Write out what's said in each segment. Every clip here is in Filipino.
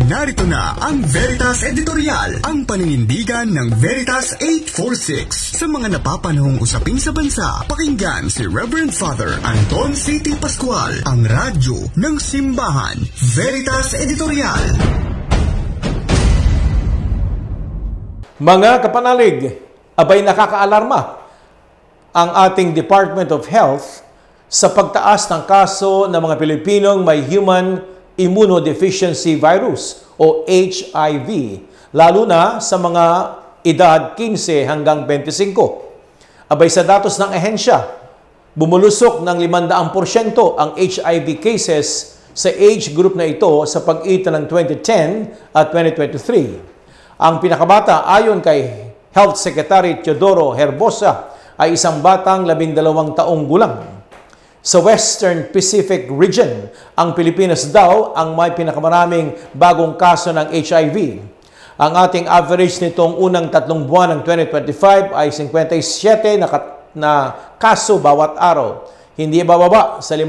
Narito na ang Veritas Editorial, ang paninindigan ng Veritas 846 sa mga napapanahong usapin sa bansa. Pakinggan si Reverend Father Anton C.T. Pascual, ang radyo ng simbahan. Veritas Editorial. Mga kapanalig, abay nakakaalarma ang ating Department of Health sa pagtaas ng kaso ng mga Pilipinong may Human Immunodeficiency Virus o HIV, lalo na sa mga edad 15 hanggang 25. Abay sa datos ng ahensya, bumulusok ng 500% ang HIV cases sa age group na ito sa pagitan ng 2010 at 2023. Ang pinakabata ayon kay Health Secretary Teodoro Herbosa ay isang batang 12 taong gulang. Sa Western Pacific region, ang Pilipinas daw ang may pinakamaraming bagong kaso ng HIV. Ang ating average nitong unang 3 buwan ng 2025 ay 57 na kaso bawat araw. Hindi bababa sa 5,000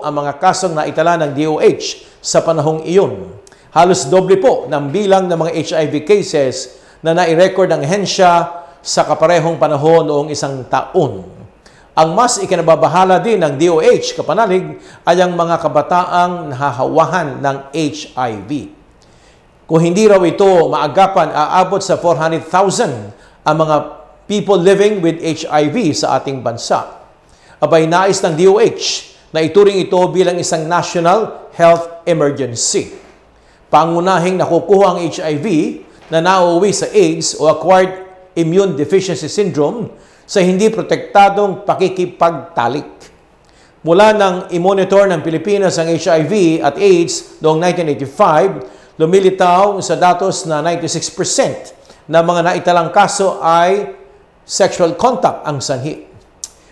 ang mga kasong naitala ng DOH sa panahong iyon. Halos doble po ng bilang ng mga HIV cases na nai-record ng ahensya sa kaparehong panahon noong isang taon. Ang mas ikinababahala din ng DOH, kapanalig, ay ang mga kabataang nahahawahan ng HIV. Kung hindi raw ito maagapan, aabot sa 400,000 ang mga people living with HIV sa ating bansa. Abay nais ng DOH na ituring ito bilang isang national health emergency. Pangunahing nakukuha ang HIV na nauuwi sa AIDS o acquired immune deficiency syndrome sa hindi protektadong pakikipagtalik. Mula nang i-monitor ng Pilipinas ang HIV at AIDS noong 1985, lumilitaw sa datos na 96% na mga naitalang kaso ay sexual contact ang sanhi.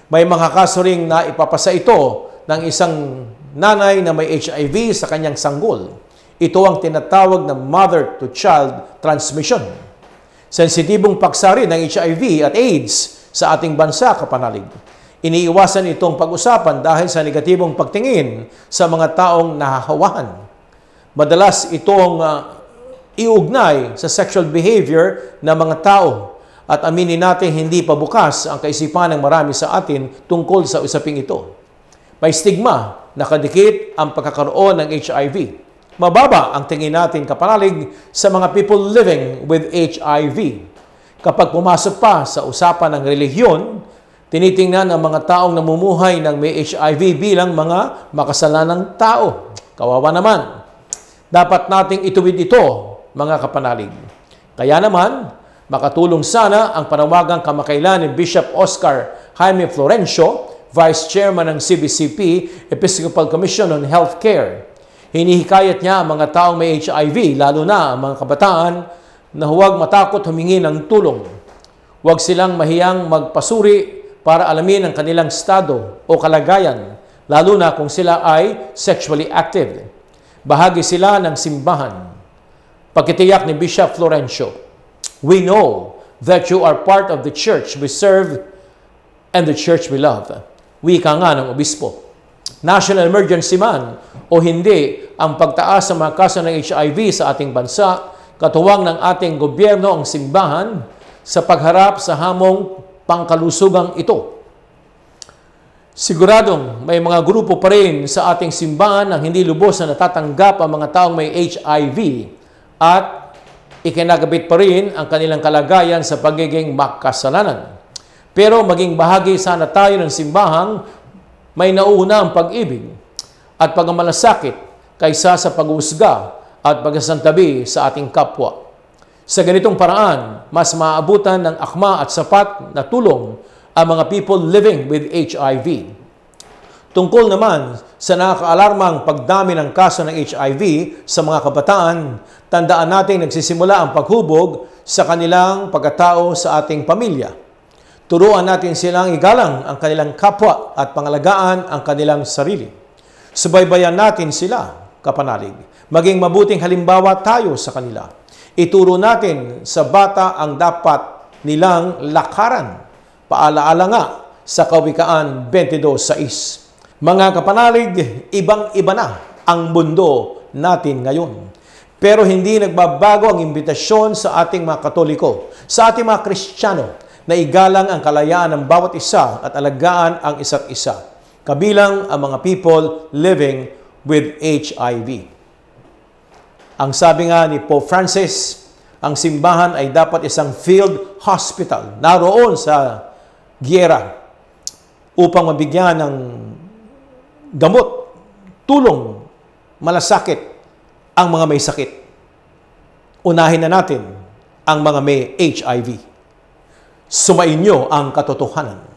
May mga kaso ring naipapasa ito ng isang nanay na may HIV sa kanyang sanggol. Ito ang tinatawag na mother-to-child transmission. Sensitibong paksa rin ng HIV at AIDS sa ating bansa, kapanalig. Iniiwasan itong pag-usapan dahil sa negatibong pagtingin sa mga taong nahahawahan. Madalas itong iugnay sa sexual behavior ng mga tao at aminin natin hindi pa bukas ang kaisipan ng marami sa atin tungkol sa usaping ito. May stigma, nakadikit ang pagkakaroon ng HIV. Mababa ang tingin natin, kapanalig, sa mga people living with HIV. Kapag pumasok pa sa usapan ng relihiyon, tinitingnan ang mga taong namumuhay ng may HIV bilang mga makasalanang tao. Kawawa naman. Dapat nating ituwid ito, mga kapanalig. Kaya naman, makatulong sana ang panawagang kamakailan ni Bishop Oscar Jaime Florencio, Vice Chairman ng CBCP, Episcopal Commission on Healthcare. Hinihikayat niya ang mga taong may HIV, lalo na ang mga kabataan, na huwag matakot humingi ng tulong. Huwag silang mahiyang magpasuri para alamin ang kanilang estado o kalagayan, lalo na kung sila ay sexually active. Bahagi sila ng simbahan. Pagkitiyak ni Bishop Florencio, we know that you are part of the church we serve and the church we love. Wika nga ng obispo. National emergency man o hindi ang pagtaas sa mga kaso ng HIV sa ating bansa, katuwang ng ating gobyerno ang simbahan sa pagharap sa hamong pangkalusugang ito. Siguradong may mga grupo pa rin sa ating simbahan ang hindi lubos na natatanggap ang mga taong may HIV at ikinagabit pa rin ang kanilang kalagayan sa pagiging makasalanan. Pero maging bahagi sana tayo ng simbahang may nauna ang pag-ibig at pagmamalasakit kaysa sa pag-uusga at pagsasantabi sa ating kapwa. Sa ganitong paraan, mas maaabutan ng akma at sapat na tulong ang mga people living with HIV. Tungkol naman sa nakakaalarmang pagdami ng kaso ng HIV sa mga kabataan, tandaan natin nagsisimula ang paghubog sa kanilang pagkatao sa ating pamilya. Turuan natin silang igalang ang kanilang kapwa at pangalagaan ang kanilang sarili. Subaybayan natin sila, kapanalig. Maging mabuting halimbawa tayo sa kanila. Ituro natin sa bata ang dapat nilang lakaran. Paalaala nga sa Kawikaan 22:6. Mga kapanalig, ibang-iba na ang mundo natin ngayon. Pero hindi nagbabago ang imbitasyon sa ating mga Katoliko, sa ating mga Kristiyano, na igalang ang kalayaan ng bawat isa at alagaan ang isa't isa, kabilang ang mga people living with HIV. Ang sabi nga ni Pope Francis, ang simbahan ay dapat isang field hospital naroon sa giyera upang mabigyan ng gamot, tulong, malasakit ang mga may sakit. Unahin na natin ang mga may HIV. Sumainyo ang katotohanan.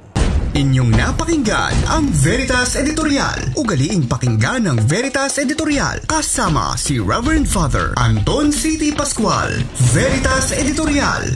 Inyong napakinggan ang Veritas Editorial. Ugaliing pakinggan ng Veritas Editorial kasama si Reverend Father Anton C.T. Pascual. Veritas Editorial.